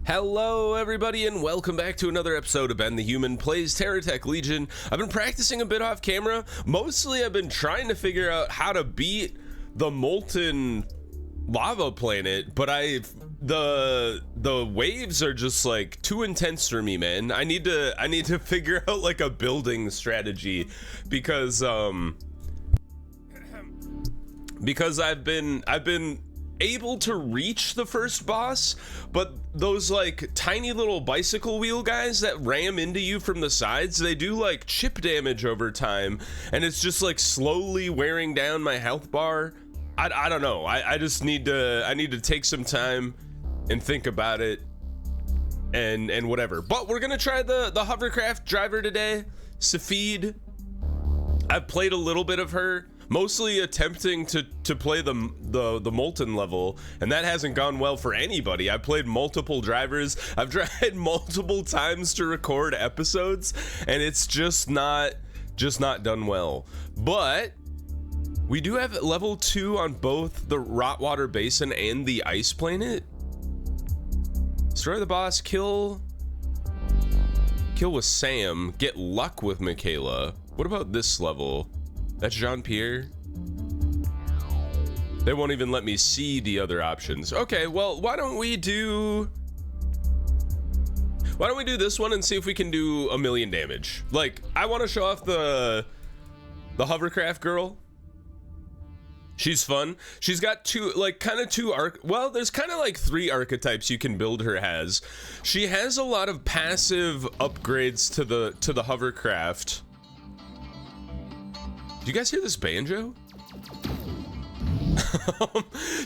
Hello everybody and welcome back to another episode of Ben the Human Plays TerraTech Legion. I've been practicing a bit off camera. Mostly I've been trying to figure out how to beat the molten lava planet, but the waves are just like too intense for me, man. I need to figure out like a building strategy because I've been able to reach the first boss, but those like tiny little bicycle wheel guys that ram into you from the sides, they do like chip damage over time, and it's just like slowly wearing down my health bar. I don't know. I just need to take some time and think about it and whatever. But we're gonna try the hovercraft driver today, Safid. I've played a little bit of her, mostly attempting to play the molten level, and that hasn't gone well for anybody. I've played multiple drivers. I've tried multiple times to record episodes, and it's just not done well. But we do have level 2 on both the Rotwater Basin and the Ice Planet. Destroy the boss, kill with Sam, get luck with Michaela. What about this level? That's Jean-Pierre. They won't even let me see the other options. Okay, well, why don't we do this one and see if we can do a million damage? Like, I want to show off the hovercraft girl. She's fun. She's got there's kind of like 3 archetypes you can build her as. She has a lot of passive upgrades to the hovercraft. Do you guys hear this banjo?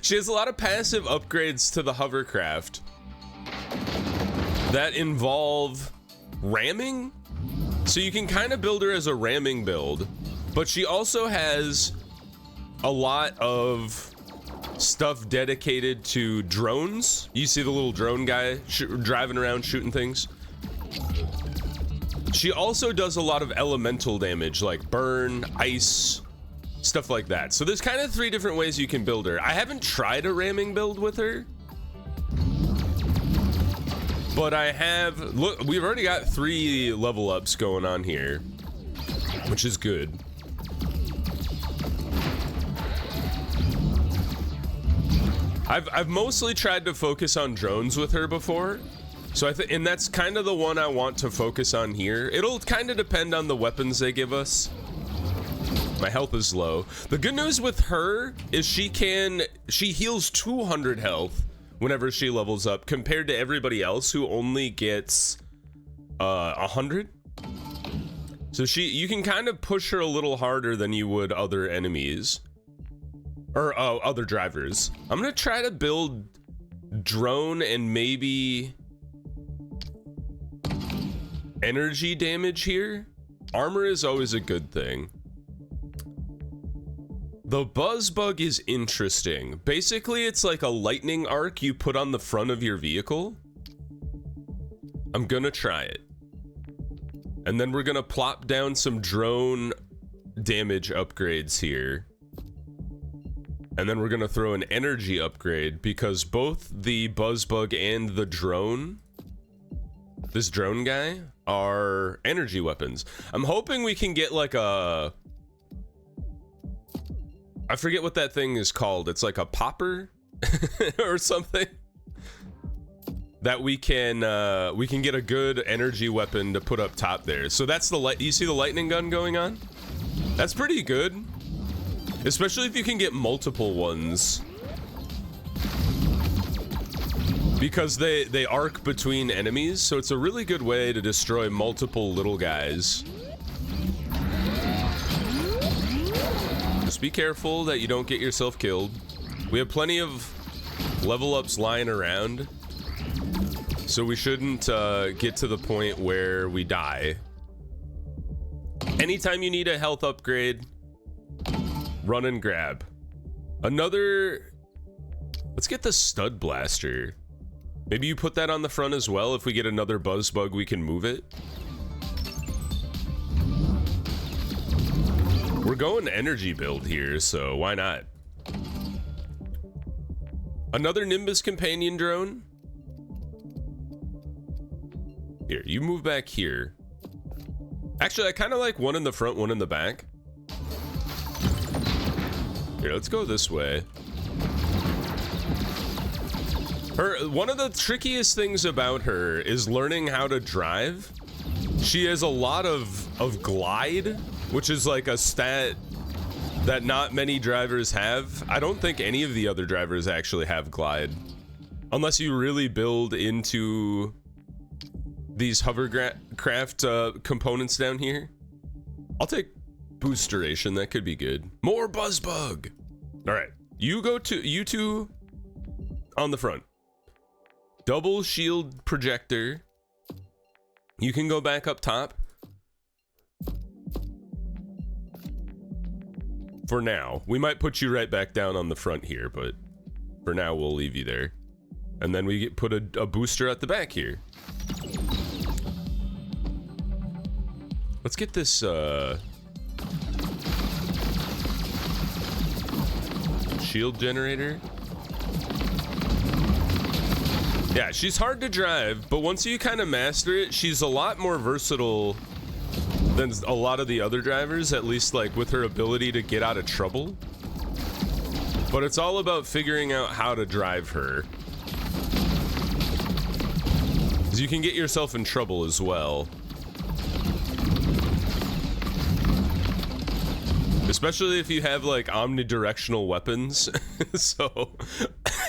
She has a lot of passive upgrades to the hovercraft that involve ramming. So you can kind of build her as a ramming build, but she also has a lot of stuff dedicated to drones. You see the little drone guy driving around shooting things. She also does a lot of elemental damage, like burn, ice, stuff like that. So there's kind of 3 different ways you can build her. I haven't tried a ramming build with her, but I have. Look, we've already got 3 level ups going on here, which is good. I've mostly tried to focus on drones with her before. So and that's kind of the one I want to focus on here. It'll kind of depend on the weapons they give us. My health is low. The good news with her is she heals 200 health whenever she levels up, compared to everybody else who only gets 100. So you can kind of push her a little harder than you would other enemies or other drivers. I'm gonna try to build drone and maybe energy damage here. Armor is always a good thing. The buzz bug is interesting. Basically, it's like a lightning arc you put on the front of your vehicle. I'm gonna try it. And then we're gonna plop down some drone damage upgrades here. And then we're gonna throw an energy upgrade, because both the buzz bug and the drone, this drone guy, are energy weapons. I'm hoping we can get like I forget what that thing is called. It's like a popper or something that we can get a good energy weapon to put up top there. So that's you see the lightning gun going on? That's pretty good, especially if you can get multiple ones, because they arc between enemies, so it's a really good way to destroy multiple little guys. Just be careful that you don't get yourself killed. We have plenty of level ups lying around, so we shouldn't get to the point where we die. Anytime you need a health upgrade, run and grab. Let's get the stud blaster. Maybe you put that on the front as well. If we get another buzz bug, we can move it. We're going energy build here, so why not? Another Nimbus companion drone. Here, you move back here. Actually, I kind of like one in the front, one in the back. Here, let's go this way. One of the trickiest things about her is learning how to drive. She has a lot of glide, which is like a stat that not many drivers have. I don't think any of the other drivers actually have glide. Unless you really build into these hovercraft components down here. I'll take boost duration, that could be good. More buzzbug. All right, you two on the front. Double shield projector. You can go back up top. For now, we might put you right back down on the front here, but for now we'll leave you there. And then we put a booster at the back here. Let's get this shield generator. Yeah, she's hard to drive, but once you kind of master it, she's a lot more versatile than a lot of the other drivers, at least like with her ability to get out of trouble. But it's all about figuring out how to drive her, because you can get yourself in trouble as well. Especially if you have like omnidirectional weapons. So,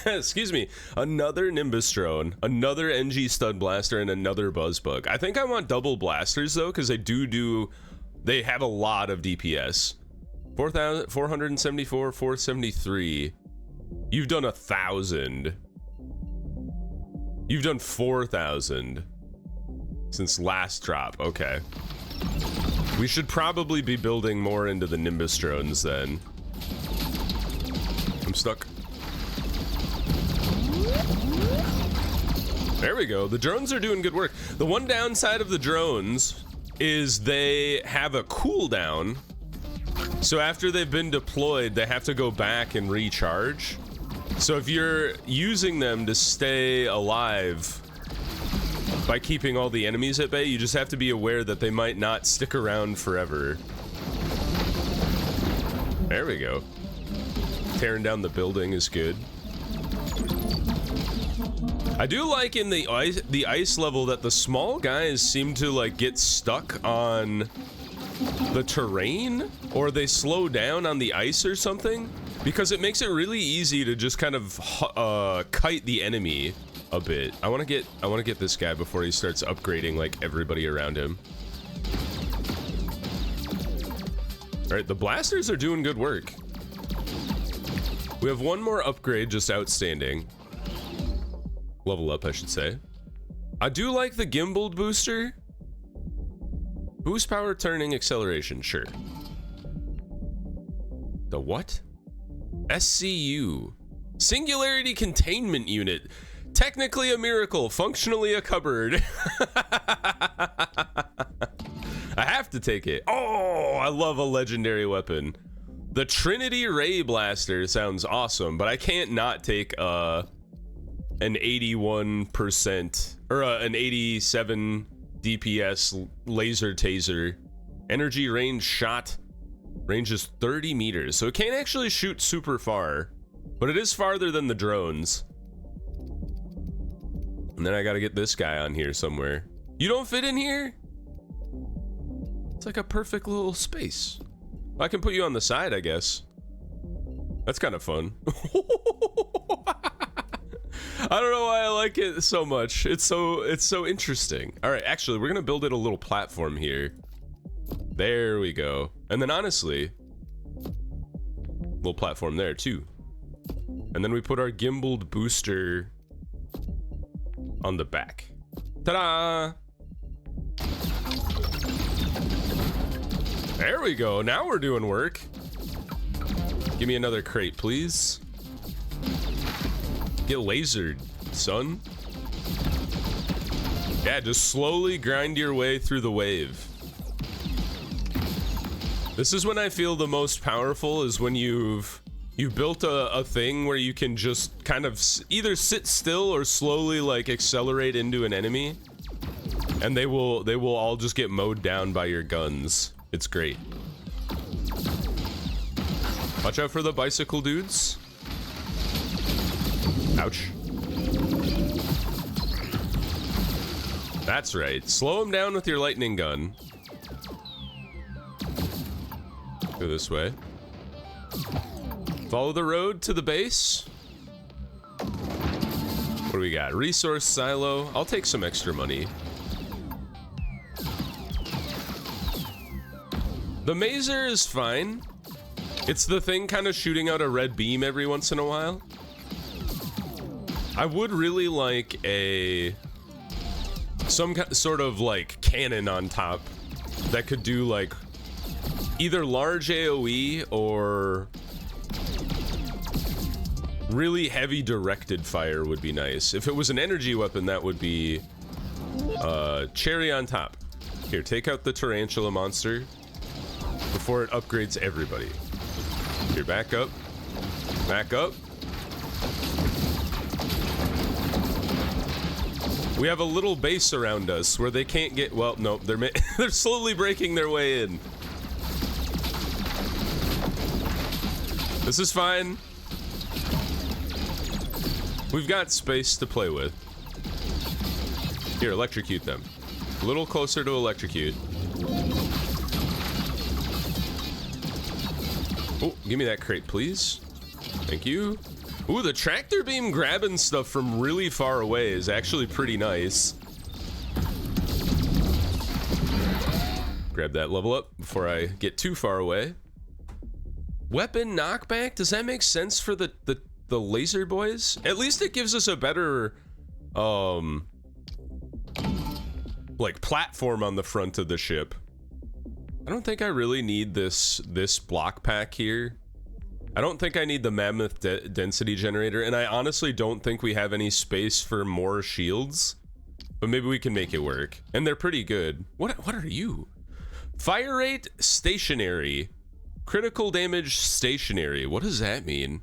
excuse me, another Nimbus drone, another NG stud blaster, and another buzzbug. I think I want double blasters though, because they have a lot of DPS. 4,474, 473. You've done 1,000. You've done 4,000 since last drop. Okay. We should probably be building more into the Nimbus drones then. I'm stuck. There we go. The drones are doing good work. The one downside of the drones is they have a cooldown. So after they've been deployed, they have to go back and recharge. So if you're using them to stay alive by keeping all the enemies at bay, you just have to be aware that they might not stick around forever. There we go. Tearing down the building is good. I do like in the ice level that the small guys seem to like get stuck on the terrain, or they slow down on the ice or something, because it makes it really easy to just kind of kite the enemy a bit. I want to get this guy before he starts upgrading like everybody around him. All right, the blasters are doing good work. We have one more upgrade just outstanding. Level up, I should say. I do like the gimbaled booster. Boost power, turning, acceleration, sure. The what? SCU. Singularity Containment Unit. Technically a miracle, functionally a cupboard. I have to take it. Oh, I love a legendary weapon. The Trinity Ray Blaster sounds awesome, but I can't not take an 81% or an 87 DPS laser taser. Energy range shot. Range is 30 meters, so it can't actually shoot super far, but it is farther than the drones. And then I gotta get this guy on here somewhere. You don't fit in here? It's like a perfect little space. I can put you on the side, I guess. That's kind of fun. I don't know why I like it so much. It's so interesting. All right, actually, we're gonna build it a little platform here. There we go. And then honestly, little platform there too. And then we put our gimbaled booster on the back. Ta-da! There we go. Now we're doing work. Give me another crate, please. Get lasered, son. Yeah, just slowly grind your way through the wave. This is when I feel the most powerful, is when you've built a thing where you can just kind of either sit still or slowly like accelerate into an enemy. And they will all just get mowed down by your guns. It's great. Watch out for the bicycle dudes. Ouch. That's right. Slow them down with your lightning gun. Go this way. Follow the road to the base. What do we got? Resource silo. I'll take some extra money. The mazer is fine. It's the thing kind of shooting out a red beam every once in a while. I would really like some sort of like cannon on top that could do like either large AoE or really heavy directed fire would be nice. If it was an energy weapon, that would be cherry on top. Here, take out the tarantula monster before it upgrades everybody. Here, back up. Back up. We have a little base around us where they can't get, well, no, they're slowly breaking their way in. This is fine. We've got space to play with. Here, electrocute them. A little closer to electrocute. Oh, give me that crate, please. Thank you. Ooh, the tractor beam grabbing stuff from really far away is actually pretty nice. Grab that level up before I get too far away. Weapon knockback? Does that make sense for the laser boys? At least it gives us a better, like platform on the front of the ship. I don't think I really need this block pack here. I don't think I need the mammoth density generator, and I honestly don't think we have any space for more shields. But maybe we can make it work. And they're pretty good. What are you? Fire rate stationary. Critical damage stationary. What does that mean?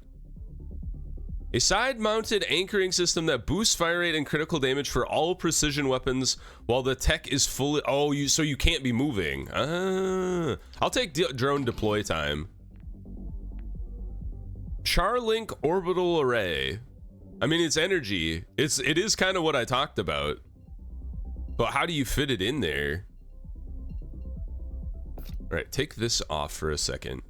A side-mounted anchoring system that boosts fire rate and critical damage for all precision weapons while the tech is fully... Oh, so you can't be moving. Ah. I'll take drone deploy time. Charlink orbital array. I mean, it's energy. It is kind of what I talked about. But how do you fit it in there? All right, take this off for a second.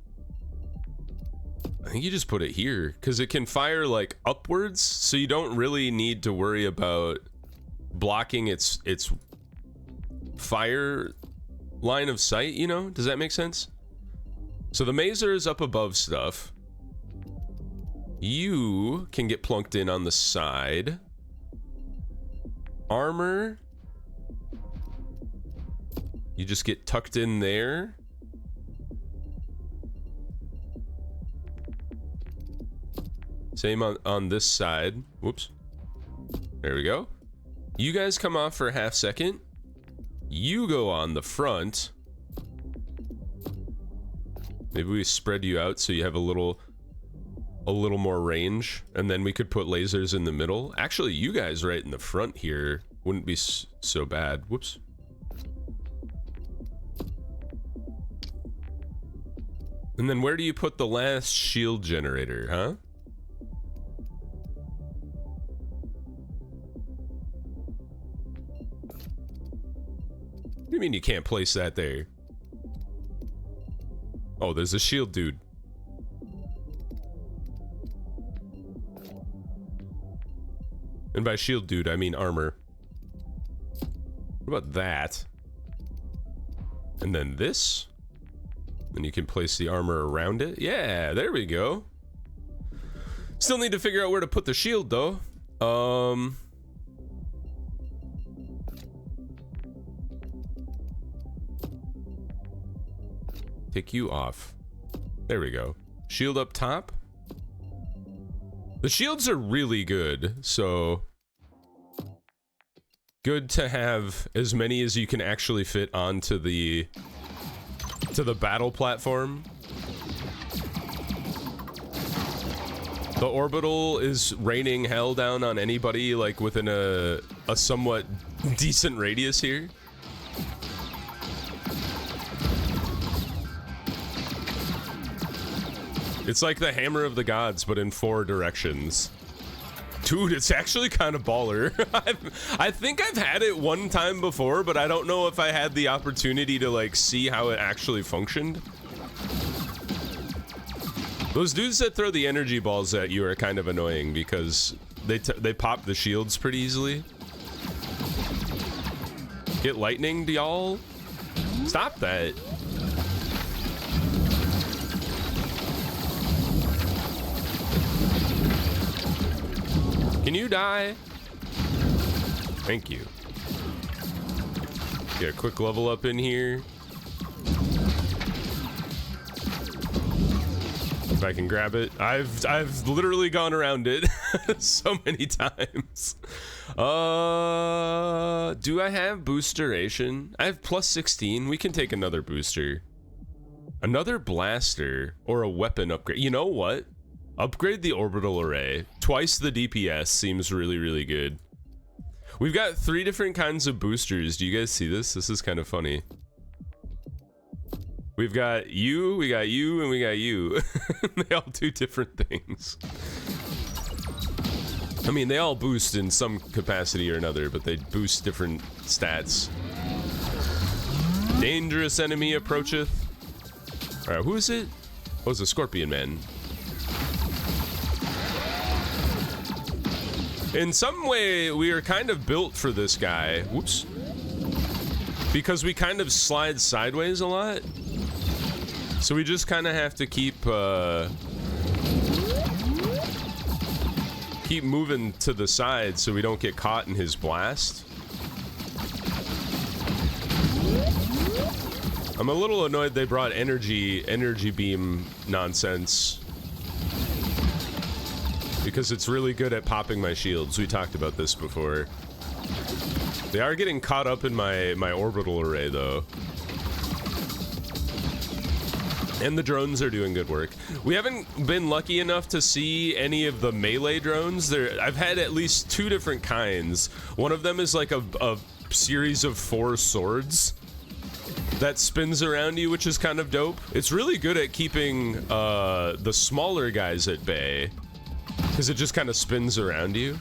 I think you just put it here because it can fire like upwards, so you don't really need to worry about blocking its fire line of sight, you know? Does that make sense? So the mazer is up above stuff. You can get plunked in on the side. Armor. You just get tucked in there. Same on this side. Whoops. There we go. You guys come off for a half second. You go on the front. Maybe we spread you out so you have a little more range, and then we could put lasers in the middle. Actually, you guys right in the front here wouldn't be so bad. Whoops. And then where do you put the last shield generator, huh? What do you mean you can't place that there? Oh, there's a shield dude. And by shield dude, I mean armor. What about that? And then this? Then you can place the armor around it. Yeah, there we go. Still need to figure out where to put the shield, though. Take you off. There we go. Shield up top. The shields are really good, so good to have as many as you can actually fit onto the battle platform. The orbital is raining hell down on anybody like within a somewhat decent radius here. It's like the hammer of the gods, but in 4 directions. Dude, it's actually kind of baller. I think I've had it one time before, but I don't know if I had the opportunity to like see how it actually functioned. Those dudes that throw the energy balls at you are kind of annoying because they pop the shields pretty easily. Get lightning, y'all. Stop that. Can you die? Thank you. Get a quick level up in here. If I can grab it. I've literally gone around it so many times. Do I have boosteration? I have plus 16. We can take another booster. Another blaster or a weapon upgrade. You know what? Upgrade the orbital array. Twice the DPS seems really, really good. We've got 3 different kinds of boosters. Do you guys see this? This is kind of funny. We've got you, we got you, and we got you. They all do different things. I mean, they all boost in some capacity or another, but they boost different stats. Dangerous enemy approacheth. All right, who is it? Oh, it's a Scorpion Man. In some way, we are kind of built for this guy. Whoops. Because we kind of slide sideways a lot. So we just kind of have to keep moving to the side so we don't get caught in his blast. I'm a little annoyed they brought energy beam nonsense. Because it's really good at popping my shields. We talked about this before. They are getting caught up in my orbital array, though. And the drones are doing good work. We haven't been lucky enough to see any of the melee drones. I've had at least 2 different kinds. One of them is like a series of 4 swords that spins around you, which is kind of dope. It's really good at keeping the smaller guys at bay. Because it just kind of spins around you.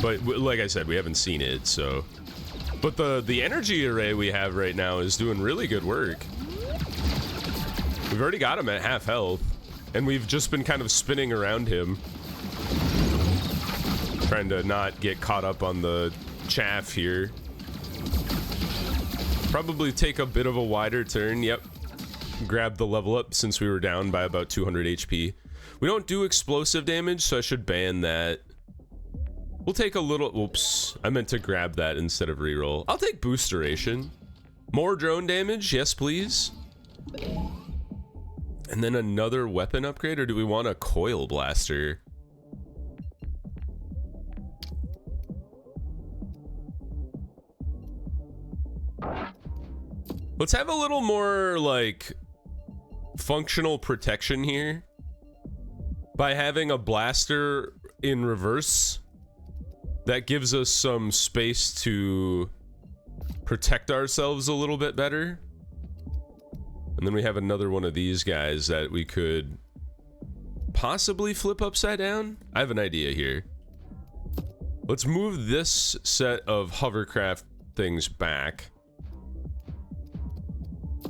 But like I said, we haven't seen it, so... But the energy array we have right now is doing really good work. We've already got him at half health. And we've just been kind of spinning around him. Trying to not get caught up on the chaff here. Probably take a bit of a wider turn, yep. Grab the level up since we were down by about 200 HP. We don't do explosive damage, so I should ban that. We'll take a little... Oops. I meant to grab that instead of reroll. I'll take boosteration. More drone damage? Yes, please. And then another weapon upgrade, or do we want a coil blaster? Let's have a little more, like... functional protection here by having a blaster in reverse that gives us some space to protect ourselves a little bit better. And then we have another one of these guys that we could possibly flip upside down. I have an idea here. Let's move this set of hovercraft things back.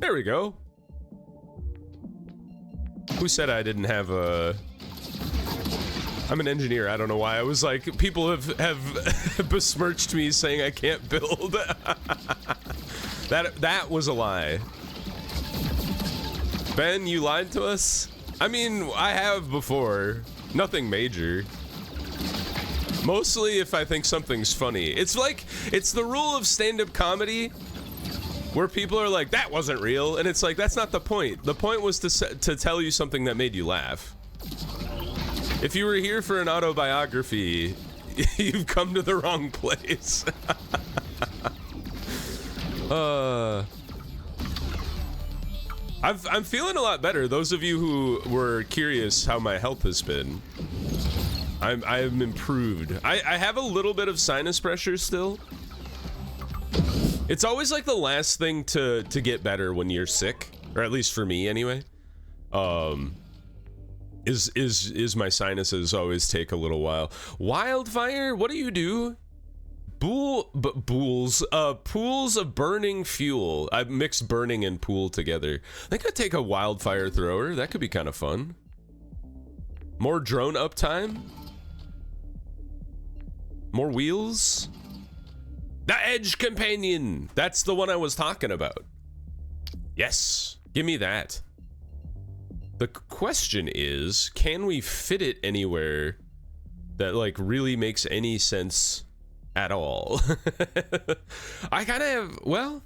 There we go. Who said I didn't have a... I'm an engineer, I don't know why. I was like, people have besmirched me saying I can't build. That was a lie. Ben, you lied to us? I mean, I have before. Nothing major. Mostly if I think something's funny. It's like, it's the rule of stand-up comedy where people are like, that wasn't real, and it's like, that's not the point. The point was to tell you something that made you laugh. If you were here for an autobiography, you've come to the wrong place. I'm feeling a lot better. Those of you who were curious how my health has been. I'm improved. I have a little bit of sinus pressure still. It's always like the last thing to get better when you're sick, or at least for me anyway. Is my sinuses always take a little while. Wildfire, what do you do? Pools of burning fuel. I've mixed burning and pool together. I think I'd take a wildfire thrower. That could be kind of fun. More drone uptime. More wheels. The Edge Companion. That's the one I was talking about. Yes, give me that. The question is, can we fit it anywhere that like really makes any sense at all? I kind of have, well,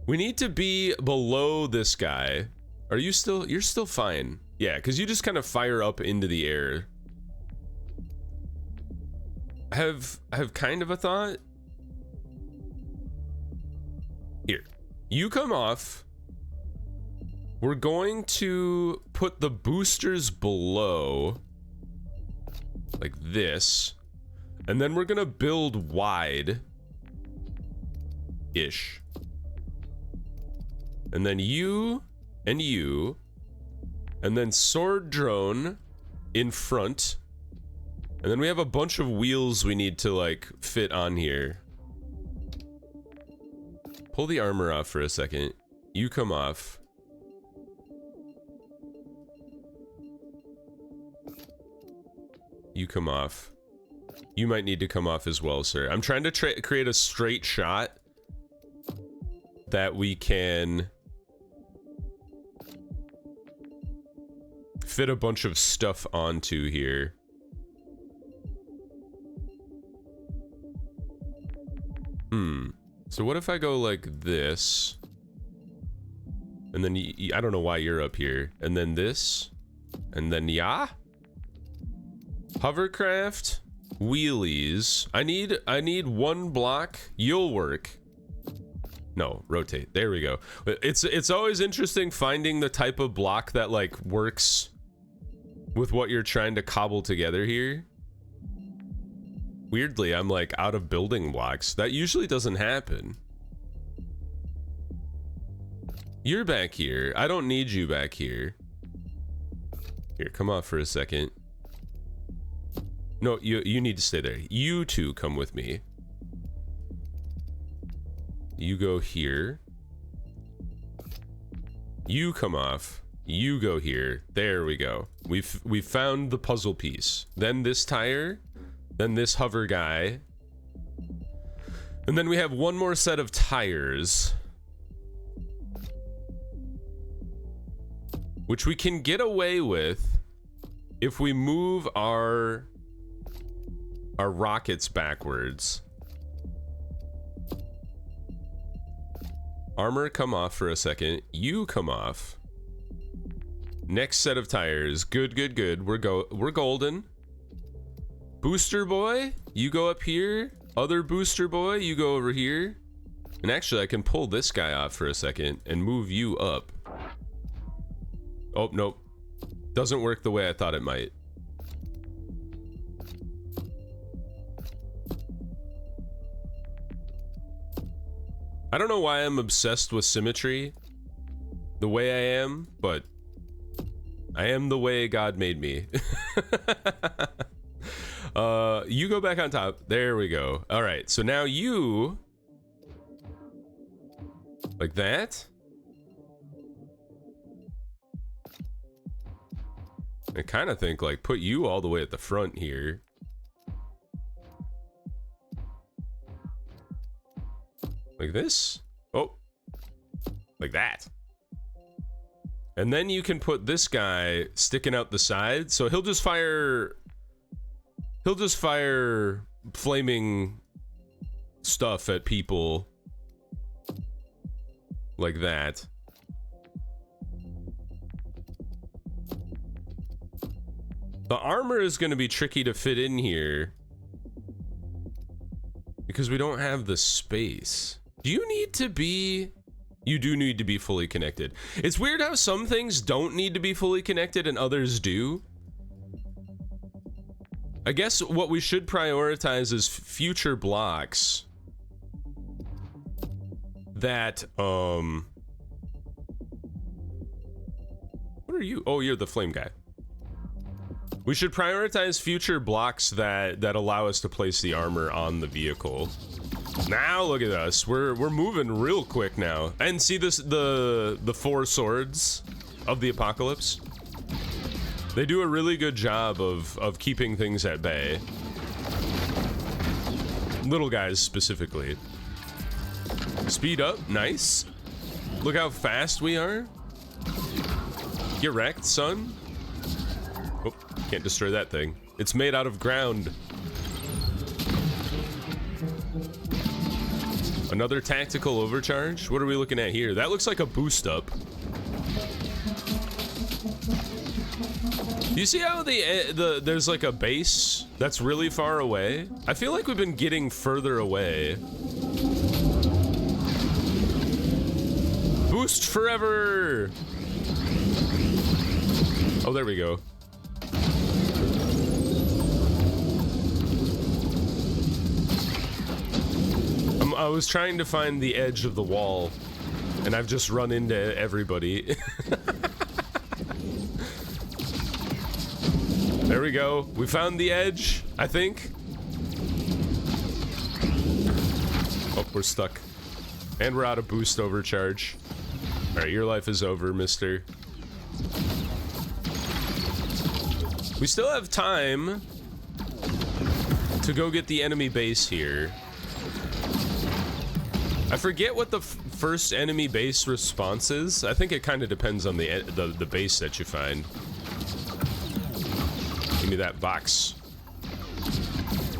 we need to be below this guy. Are you still, you're still fine. Yeah, because you just kind of fire up into the air. I have kind of a thought. Here, you come off. We're going to put the boosters below, like this. And then we're gonna build wide-ish. And then you, and then sword drone in front. And then we have a bunch of wheels we need to like fit on here. Pull the armor off for a second. You come off. You come off. You might need to come off as well, sir. I'm trying to create a straight shot that we can fit a bunch of stuff onto here. So what if I go like this? And then I don't know why you're up here. And then this. And then yeah. Hovercraft. Wheelies. I need one block. You'll work. No, rotate. There we go. It's always interesting finding the type of block that like works with what you're trying to cobble together here. Weirdly, I'm like out of building blocks. That usually doesn't happen. You're back here. I don't need you back here. Here, come off for a second. No, you need to stay there. You two come with me. You go here. You come off. You go here. There we go. We've found the puzzle piece. Then this tire. Then this hover guy. And then we have one more set of tires. Which we can get away with if we move our rockets backwards. Armor, come off for a second. You come off. Next set of tires. Good, good, good. We're golden. Booster boy, you go up here. Other booster boy, you go over here. And actually, I can pull this guy off for a second and move you up. Oh, nope. Doesn't work the way I thought it might. I don't know why I'm obsessed with symmetry the way I am, but I am the way God made me. You go back on top. There we go. All right, so now you like that. I kind of think like put you all the way at the front here. Like this. Oh, like that. And then you can put this guy sticking out the side, so he'll just fire flaming stuff at people like that. The armor is going to be tricky to fit in here because we don't have the space. Do you need to be... You do need to be fully connected. It's weird how some things don't need to be fully connected and others do. I guess what we should prioritize is future blocks that, what are you? Oh, you're the flame guy. We should prioritize future blocks that allow us to place the armor on the vehicle. Now look at us. We're moving real quick now. And see this, the 4 swords of the apocalypse? They do a really good job of keeping things at bay. Little guys specifically. Speed up, nice. Look how fast we are. Get wrecked, son. Oh, can't destroy that thing. It's made out of ground. Another tactical overcharge? What are we looking at here? That looks like a boost up. You see how there's like a base that's really far away? I feel like we've been getting further away. Boost forever! Oh, there we go. I was trying to find the edge of the wall, and I've just run into everybody. There we go. We found the edge, I think. Oh, we're stuck. And we're out of boost overcharge. Alright, your life is over, mister. We still have time to go get the enemy base here. I forget what the first enemy base response is. I think it kind of depends on the base that you find. Give me that box.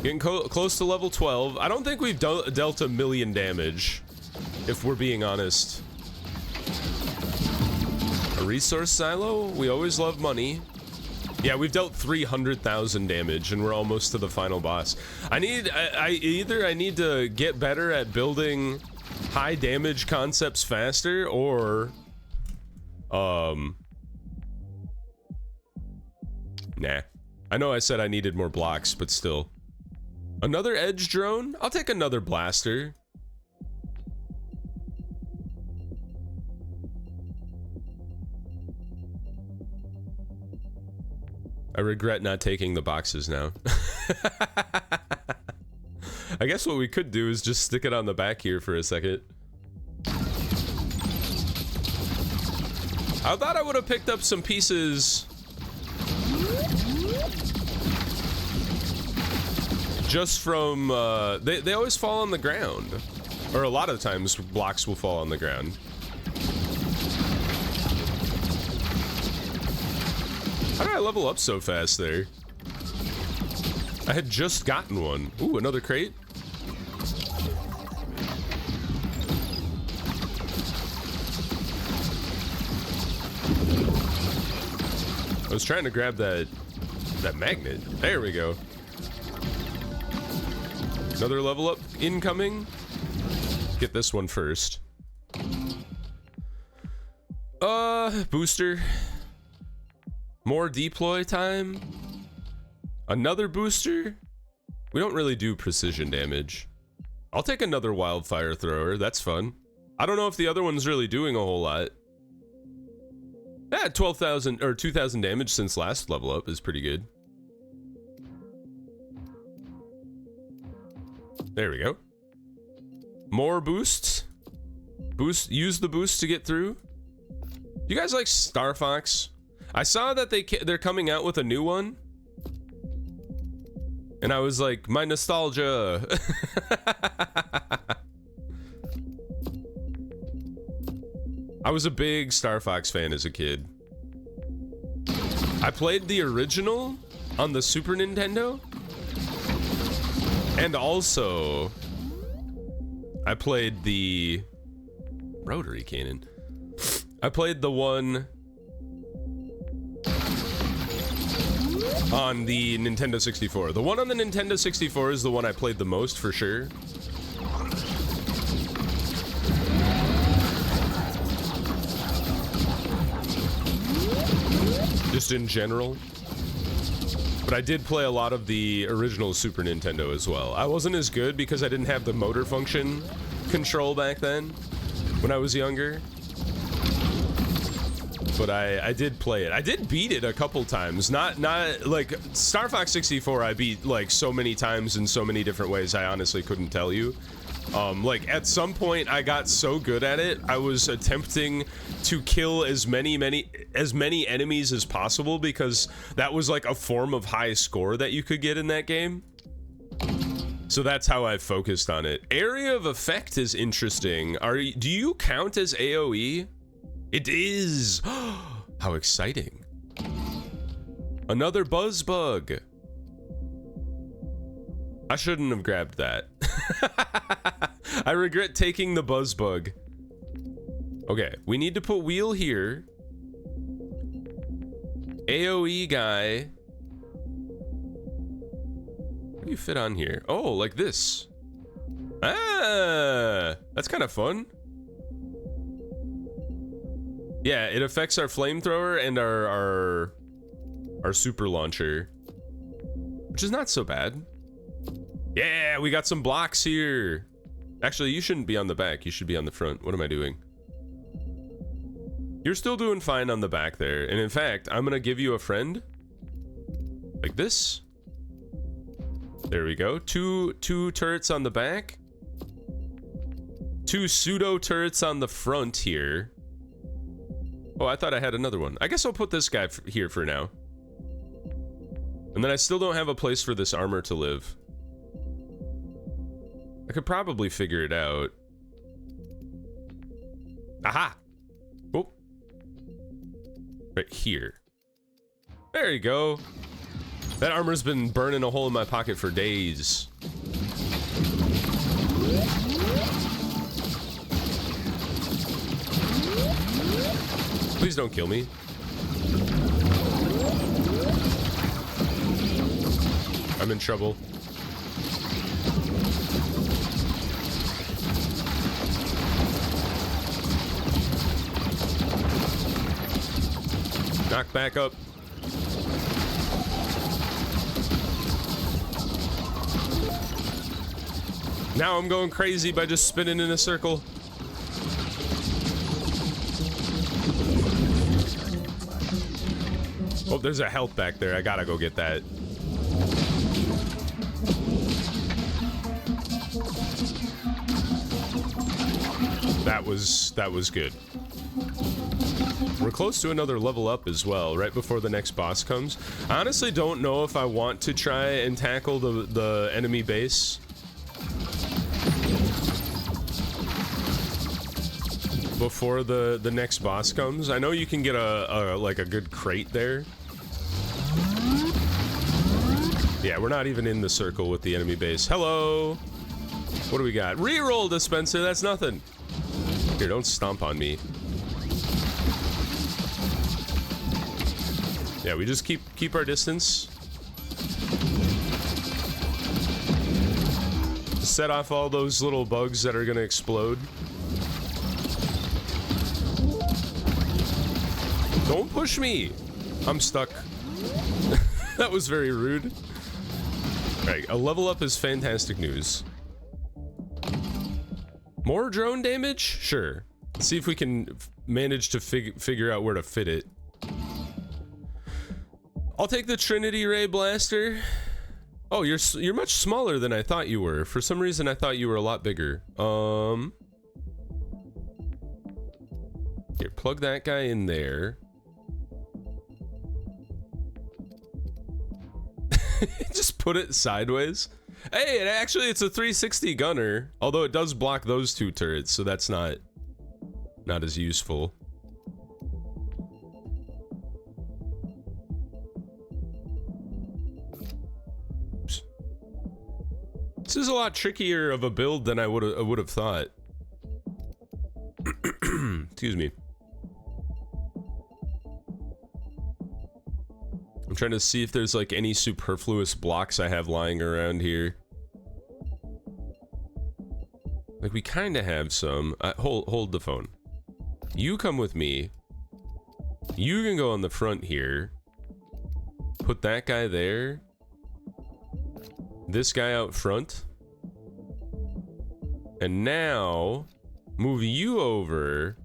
Getting close to level 12. I don't think we've dealt 1 million damage, if we're being honest. A resource silo? We always love money. Yeah, we've dealt 300,000 damage, and we're almost to the final boss. Either I need to get better at building high damage concepts faster, or nah. I know I said I needed more blocks, but still. Another edge drone? I'll take another blaster. I regret not taking the boxes now. I guess what we could do is just stick it on the back here for a second. I thought I would have picked up some pieces just from, they always fall on the ground. Or a lot of times blocks will fall on the ground. How did I level up so fast there? I had just gotten one. Ooh, another crate. I was trying to grab that magnet. There we go. Another level up incoming. Get this one first. Booster. More deploy time. Another booster. We don't really do precision damage. I'll take another wildfire thrower. That's fun. I don't know if the other one's really doing a whole lot. Yeah, 12,000 or 2,000 damage since last level up is pretty good. There we go. More boosts. Use the boost to get through. You guys like Star Fox? I saw that they're coming out with a new one. And I was like, my nostalgia. I was a big Star Fox fan as a kid. I played the original on the Super Nintendo. And also, I played the rotary cannon. I played the one on the Nintendo 64. The one on the Nintendo 64 is the one I played the most for sure. Just in general. But I did play a lot of the original Super Nintendo as well. I wasn't as good because I didn't have the motor function control back then when I was younger. But I did play it. I did beat it a couple times. Not like Star Fox 64 I beat like so many times in so many different ways I honestly couldn't tell you. Like at some point I got so good at it, I was attempting to kill as many enemies as possible because that was like a form of high score that you could get in that game. So that's how I focused on it. Area of effect is interesting. Do you count as AoE? It is. How exciting. Another buzz bug. I shouldn't have grabbed that. I regret taking the buzz bug. Okay, we need to put wheel here. AoE guy. What do you fit on here? Oh, like this. Ah, that's kind of fun. Yeah, it affects our flamethrower and our super launcher, which is not so bad. Yeah, we got some blocks here. Actually, you shouldn't be on the back. You should be on the front. What am I doing? You're still doing fine on the back there. And in fact, I'm gonna give you a friend. Like this. There we go. Two turrets on the back. 2 pseudo turrets on the front here. Oh, I thought I had another one. I guess I'll put this guy here for now. And then I still don't have a place for this armor to live. I could probably figure it out. Aha! Oh. Right here. There you go. That armor's been burning a hole in my pocket for days. Please don't kill me. I'm in trouble. Knock back up. Now I'm going crazy by just spinning in a circle. Oh, there's a health back there. I gotta go get that. That was good. We're close to another level up as well, right before the next boss comes. I honestly don't know if I want to try and tackle the enemy base before the next boss comes. I know you can get like a good crate there. Yeah, we're not even in the circle with the enemy base. Hello. What do we got? Reroll dispenser. That's nothing. Here, don't stomp on me. Yeah, we just keep our distance. Set off all those little bugs that are gonna explode. Don't push me. I'm stuck. That was very rude. Alright, a level up is fantastic news. More drone damage? Sure. Let's see if we can manage to figure out where to fit it. I'll take the Trinity Ray Blaster. Oh, you're much smaller than I thought you were. For some reason, I thought you were a lot bigger. Here, plug that guy in there. Just put it sideways. Hey, it's a 360 gunner, although it does block those 2 turrets, so that's not as useful. Oops. This is a lot trickier of a build than I would have thought. Excuse me. I'm trying to see if there's like any superfluous blocks I have lying around here. Like we kind of have some. Hold the phone. You come with me. You can go on the front here. put that guy there. This guy out front. And now, move you over.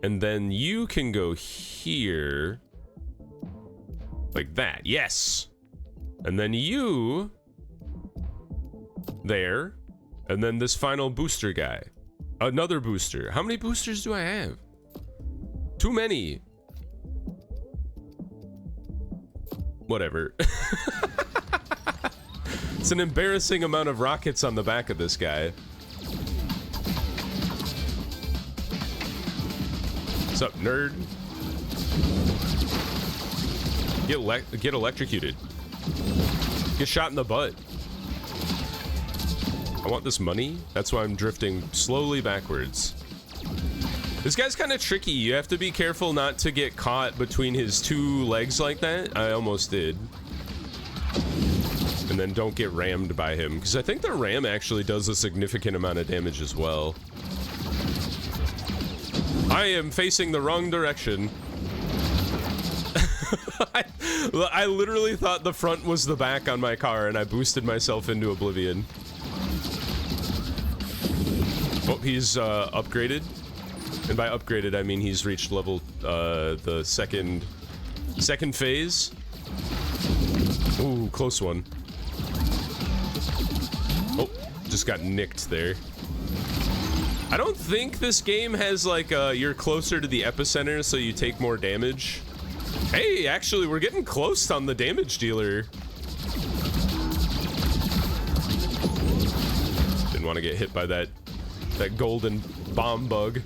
And then you can go here. Like that, yes. And then you there. And then this final booster guy. Another booster. How many boosters do I have? Too many. Whatever. It's an embarrassing amount of rockets on the back of this guy. What's up, nerd? Get electrocuted. Get shot in the butt. I want this money. That's why I'm drifting slowly backwards. This guy's kind of tricky. You have to be careful not to get caught between his two legs like that. I almost did. And then don't get rammed by him, because I think the ram actually does a significant amount of damage as well. I am facing the wrong direction. I literally thought the front was the back on my car, and I boosted myself into oblivion. Oh, he's upgraded. And by upgraded, I mean he's reached level, the second phase. Ooh, close one. Oh, just got nicked there. I don't think this game has, like, you're closer to the epicenter, so you take more damage. Hey, actually, we're getting close on the damage dealer. Didn't want to get hit by that golden bomb bug.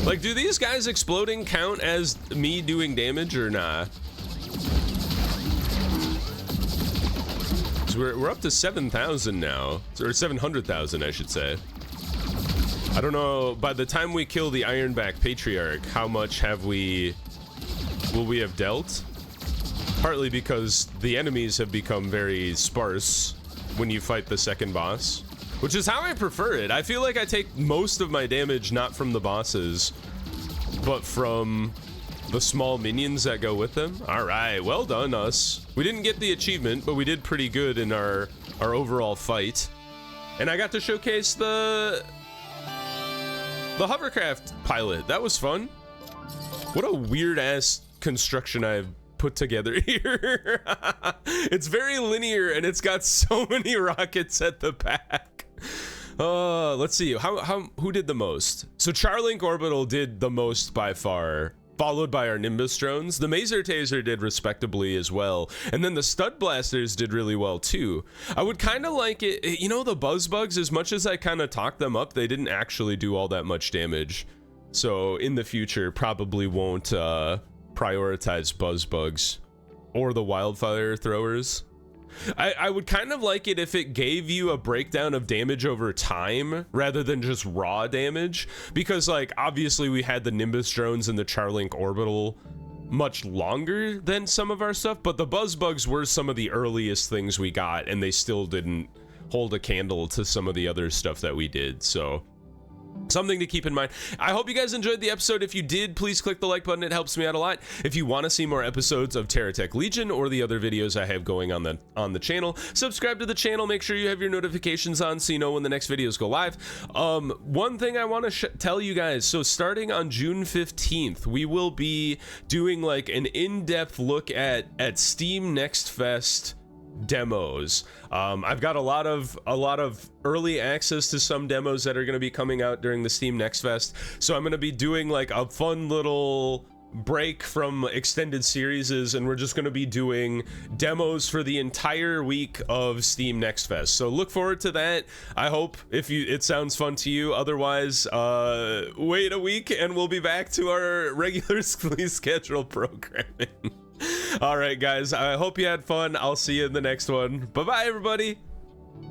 Like, do these guys exploding count as me doing damage or nah? So we're up to 7,000 now, or 700,000, I should say. I don't know, by the time we kill the Ironback Patriarch, how much will we have dealt? Partly because the enemies have become very sparse when you fight the second boss, which is how I prefer it. I feel like I take most of my damage not from the bosses, but from the small minions that go with them. All right, well done, us. We didn't get the achievement, but we did pretty good in our overall fight. And I got to showcase the Hovercraft pilot. That was fun. What a weird ass construction I've put together here. It's very linear and it's got so many rockets at the back. Let's see, who did the most? So Charlink Orbital did the most by far, followed by our Nimbus drones. The Maser Taser did respectably as well, and then the Stud Blasters did really well too. I would kind of like it, you know, the Buzz Bugs, as much as I kind of talked them up, they didn't actually do all that much damage. So in the future, probably won't prioritize Buzz Bugs or the Wildfire Throwers. I would kind of like it if it gave you a breakdown of damage over time rather than just raw damage, because, like, obviously we had the Nimbus drones and the Charlink Orbital much longer than some of our stuff, but the Buzz Bugs were some of the earliest things we got, and they still didn't hold a candle to some of the other stuff that we did, so something to keep in mind. I hope you guys enjoyed the episode. If you did, please click the like button. It helps me out a lot. If you want to see more episodes of TerraTech Legion or the other videos I have going on the channel, subscribe to the channel. Make sure you have your notifications on so you know when the next videos go live. One thing I want to tell you guys, so starting on June 15th, we will be doing like an in-depth look at Steam Next Fest demos. I've got a lot of early access to some demos that are going to be coming out during the Steam Next Fest, so I'm going to be doing like a fun little break from extended series, and we're just going to be doing demos for the entire week of Steam Next Fest, so look forward to that. I hope it sounds fun to you. Otherwise, wait a week and we'll be back to our regularly scheduled programming. All right, guys, I hope you had fun. I'll see you in the next one. Bye-bye, everybody.